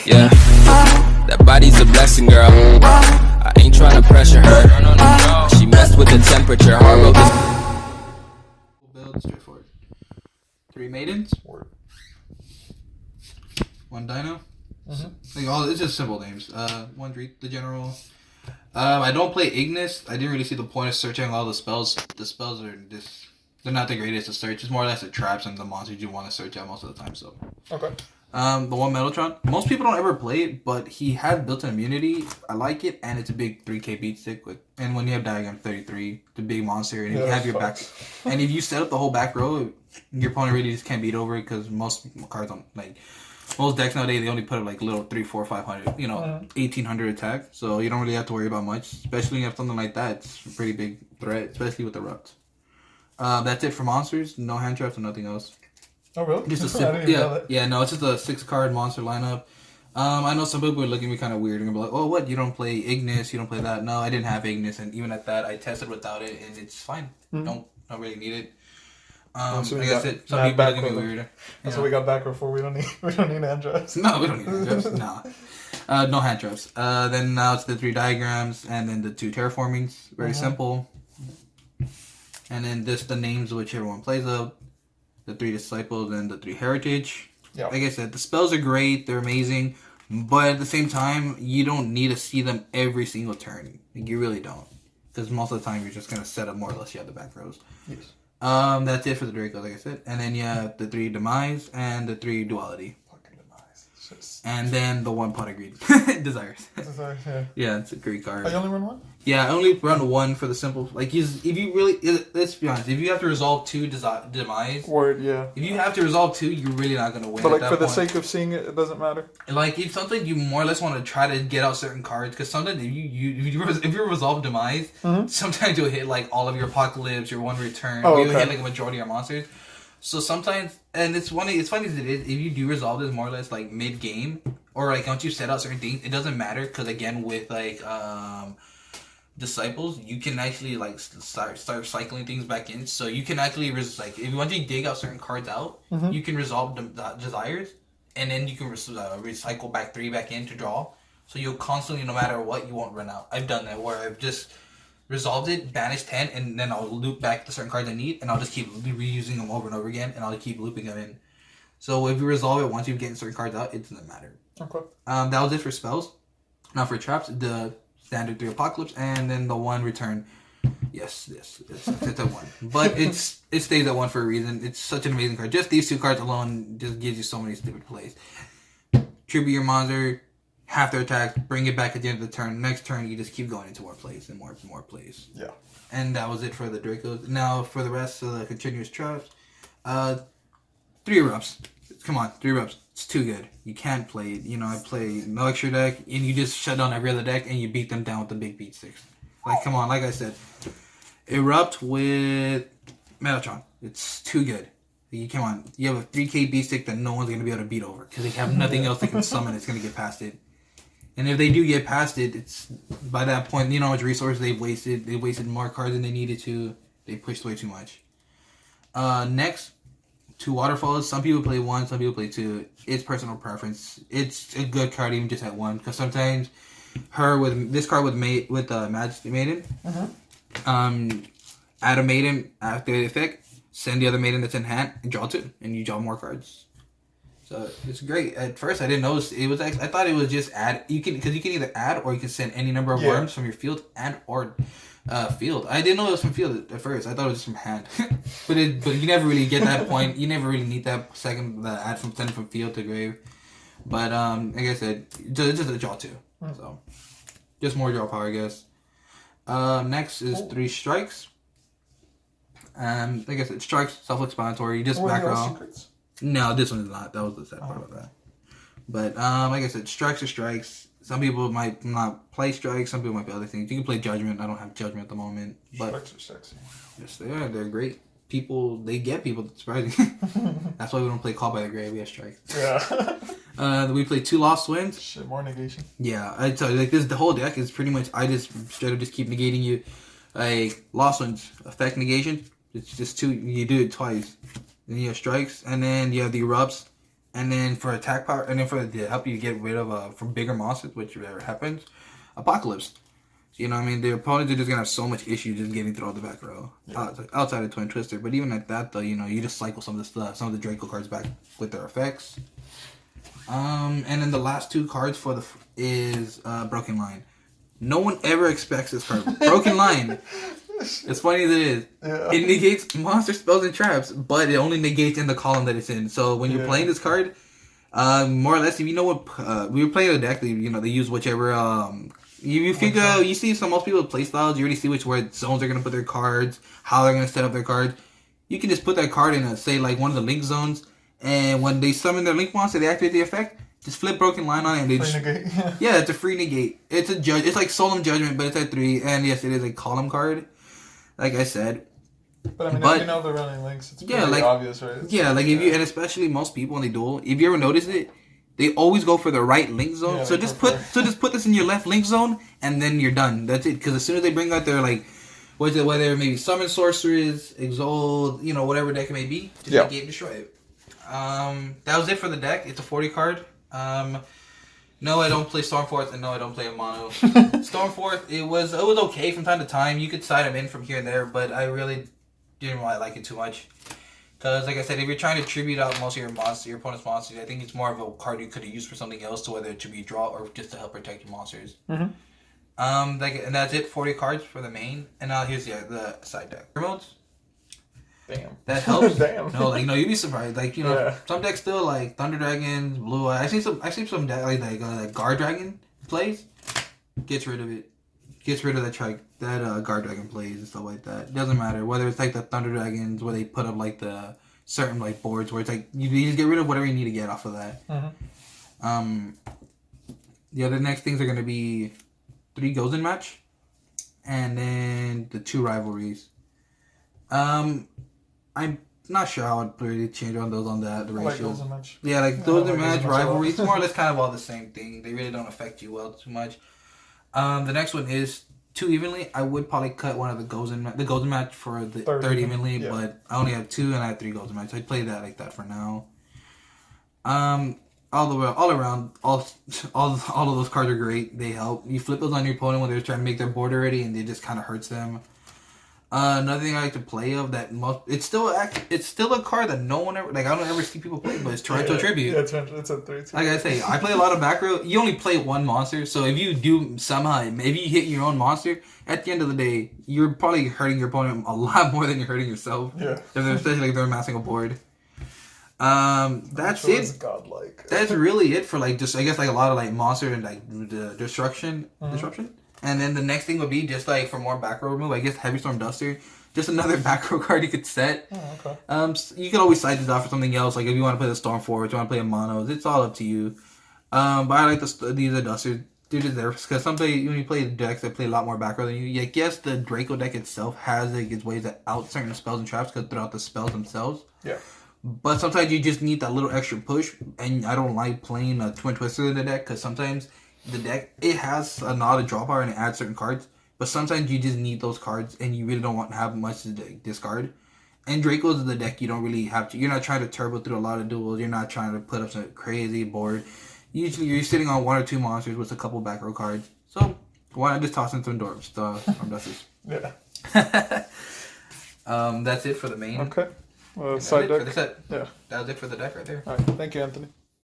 Yeah, that body's a blessing, girl. I ain't trying to pressure her. She messed with the temperature. Hard road this. Build straightforward. 3 maidens. Word. 1 dino. Mm-hmm. It's just simple names. 1 Dreak, the general. I don't play Ignis. I didn't really see the point of searching all the spells. The spells are just, they're not the greatest to search. It's more or less the traps and the monsters you want to search out most of the time. So. Okay. The 1 Metaltron. Most people don't ever play it, but he has built-in immunity. I like it, and it's a big 3k beat stick with. And when you have Diagram 33, the big monster, and if you have your back, and if you set up the whole back row, your opponent really just can't beat over it because most cards don't like. Most decks nowadays they only put up like little 3, 4, 500, 1800 attack. So you don't really have to worry about much, especially when you have something like that. It's a pretty big threat, especially with the Rupt. That's it for monsters. No hand traps and nothing else. Oh really? Just a simple, no, it's just a 6-card monster lineup. I know some people are looking at me kind of weird and be like, "Oh, what? You don't play Ignis? You don't play that?" No, I didn't have Ignis, and even at that, I tested without it, and it's fine. Don't really need it. So like I said, some people are looking at me weird. That's what we got back before. We don't need hand traps. No, we don't need hand traps. No hand traps. Then now it's the 3 diagrams, and then the 2 terraformings. Very simple. And then just the names which everyone plays of. The 3 disciples and the 3 heritage. Yeah. Like I said, the spells are great. They're amazing. But at the same time, you don't need to see them every single turn. Like, you really don't. Because most of the time, you're just going to set up more or less you have the back rows. Yes. That's it for the Draco, like I said. And then you have the 3 demise and the 3 duality. Fucking demise. Just... And then the 1 pot of greed. Desires. Yeah, it's a great card. Oh, you only run 1? Yeah, I only run 1 for the simple. Like, if you really, let's be honest, if you have to resolve 2 demise, Word, yeah. if you have to resolve 2, you're really not gonna win. But like at that for the point. sake of seeing it, it doesn't matter. Like, if something you more or less want to try to get out certain cards, because sometimes if you resolve demise, sometimes you'll hit like all of your apocalypse, your 1 return, or you'll hit like a majority of your monsters. So sometimes, and it's funny as it is, if you do resolve this more or less like mid game, or like once you set out certain things, it doesn't matter because again with like disciples, you can actually like start cycling things back in. So you can actually if you want to dig out certain cards out, you can resolve the desires, and then you can recycle back 3 back in to draw. So you'll constantly, no matter what, you won't run out. I've done that where I've just resolved it, banished 10, and then I'll loop back the certain cards I need, and I'll just keep reusing them over and over again, and I'll keep looping them in. So if you resolve it once you've gotten certain cards out, it doesn't matter. Okay. That was it for spells. Now for traps, the standard 3 apocalypse, and then the 1 return. Yes, it's a 1, but it stays at 1 for a reason. It's such an amazing card. Just these 2 cards alone just gives you so many stupid plays. Tribute your monster, half their attacks, bring it back at the end of the turn. Next turn, you just keep going into more plays and more plays. Yeah. And that was it for the Dracos. Now for the rest of the continuous traps, 3 erupts. Come on, 3 erupts. It's too good. You can't play it. You know, I play no extra deck, and you just shut down every other deck, and you beat them down with the big beat sticks. Like, come on, like I said, erupt with Metatron. It's too good. You come on. You have a 3k beat stick that no one's gonna be able to beat over because they have nothing else they can summon. It's gonna get past it. And if they do get past it, it's by that point, you know how much resources they've wasted. They wasted more cards than they needed to. They pushed way too much. Next, 2 waterfalls. Some people play 1, some people play 2. It's personal preference. It's a good card even just at 1 because sometimes this card with Majesty Maiden, add a maiden after the effect, send the other maiden that's in hand, and draw 2, and you draw more cards. So it's great. At first, I didn't notice it was. I thought it was just add. You can either add or you can send any number of worms from your field or field. I didn't know it was from field at first. I thought it was just from hand. but you never really get that point. You never really need that second add from send from field to grave. But like I said, just a draw 2. So just more draw power, I guess. Next is 3 strikes. Like I said, strikes self-explanatory. You just back row. No, this one is not. That was the sad part about that. But like I said, strikes are strikes. Some people might not play strikes. Some people might play other things. You can play judgment. I don't have judgment at the moment. But strikes are sexy. Yes, they are. They're great. They get people. Surprising. That's why we don't play Call by the Grave. We have strikes. Yeah. We play 2 Lost Winds. Shit, more negation. Yeah, I tell you, like this, the whole deck is pretty much. I just straight up just keep negating you. Like Lost Winds effect negation. It's just 2. You do it twice. Then you have strikes, and then you have the erupts, And then for attack power, and then for to help you get rid of from bigger monsters, which ever happens, Apocalypse. You know what I mean? The opponents are just gonna have so much issue just getting through the back row outside of Twin Twister. But even at that though, you know, you just cycle some of the Draco cards back with their effects. And then the last two cards for is Broken Line. No one ever expects this card. Broken Line. As funny as it is, it negates monster spells and traps, but it only negates in the column that it's in. So when you're playing this card, more or less, if you know what we were playing a deck, you know, they use whichever. You figure out, you see most people play styles. You already see where zones are gonna put their cards, how they're gonna set up their cards. You can just put that card in say like one of the link zones, and when they summon their link monster, they activate the effect. Just flip Broken Line on it and they just... negate. Yeah, it's a free negate. It's a judge. It's like Solemn Judgment, but it's at 3. And yes, it is a column card, like I said. But I mean, if you know the running links, it's pretty obvious, right? If you... And especially most people when they duel, if you ever notice it, they always go for the right link zone. So just put this in your left link zone, and then you're done. That's it. Because as soon as they bring out their, like... Whether maybe Summon Sorcerers, Exalt, you know, whatever deck it may be, just negate and destroy it. That was it for the deck. It's a 40 card. No, I don't play Stormforth, and no, I don't play a mono. Stormforth, it was okay from time to time. You could side him in from here and there, but I really didn't really like it too much. Because, like I said, if you're trying to tribute out most of your opponent's monsters, I think it's more of a card you could have used for something else, to whether it to be draw or just to help protect your monsters. Mm-hmm. And that's it. 40 cards for the main, and now here's the side deck. Remotes. Damn. That helps. Damn. No, like, you'd be surprised. Like, you know, some decks still like Thunder Dragons, Blue Eye. I see some deck like Guard Dragon plays. Gets rid of it. Gets rid of that Guard Dragon plays and stuff like that. Doesn't matter whether it's like the Thunder Dragons where they put up like the certain like boards where it's like you just get rid of whatever you need to get off of that. Mm-hmm. The other next things are gonna be 3 Gozen match, and then the 2 rivalries. I'm not sure how I'd really change on those on the ratio. Yeah, like those match rivalries, more or less kind of all the same thing. They really don't affect you well too much. The next one is 2 evenly. I would probably cut one of the Gozen match for the third evenly, but I only have 2 and I have 3 Gozen match. I'd play that like that for now. All around, all of those cards are great. They help. You flip those on your opponent when they're trying to make their board already, and it just kind of hurts them. Another thing I like to play of that it's still a card that no one ever I don't ever see people play, but it's Torrential Tribute. Yeah, it's a 3. Like I say, I play a lot of back row. You only play one monster, so if you do somehow, maybe you hit your own monster, at the end of the day, you're probably hurting your opponent a lot more than you're hurting yourself. Yeah. Especially if they're amassing a board. That's it. Godlike. That's really it for like just I guess like a lot of like monster and like the disruption. And then the next thing would be just like for more back row remove, I guess Heavy Storm Duster. Just another back row card you could set. Oh, okay. You can always side this off for something else. Like if you want to play the Storm Forward, you want to play a mono, it's all up to you. But I like these are Dusters. They're just there because when you play decks that play a lot more back row than you. Like yes, the Draco deck itself has like its ways that out certain spells and traps because throughout the spells themselves. Yeah. But sometimes you just need that little extra push, and I don't like playing a Twin Twister in the deck because sometimes the deck, it has a lot of draw power and it adds certain cards, but sometimes you just need those cards and you really don't want to have much to discard. And Draco's the deck you don't really have to. You're not trying to turbo through a lot of duels. You're not trying to put up some crazy board. Usually you're sitting on 1 or 2 monsters with a couple back row cards. So why not just toss in some Storm Dusters? Yeah. That's it for the main. Okay. Side deck. For the set. Yeah. That was it for the deck right there. All right. Thank you, Anthony.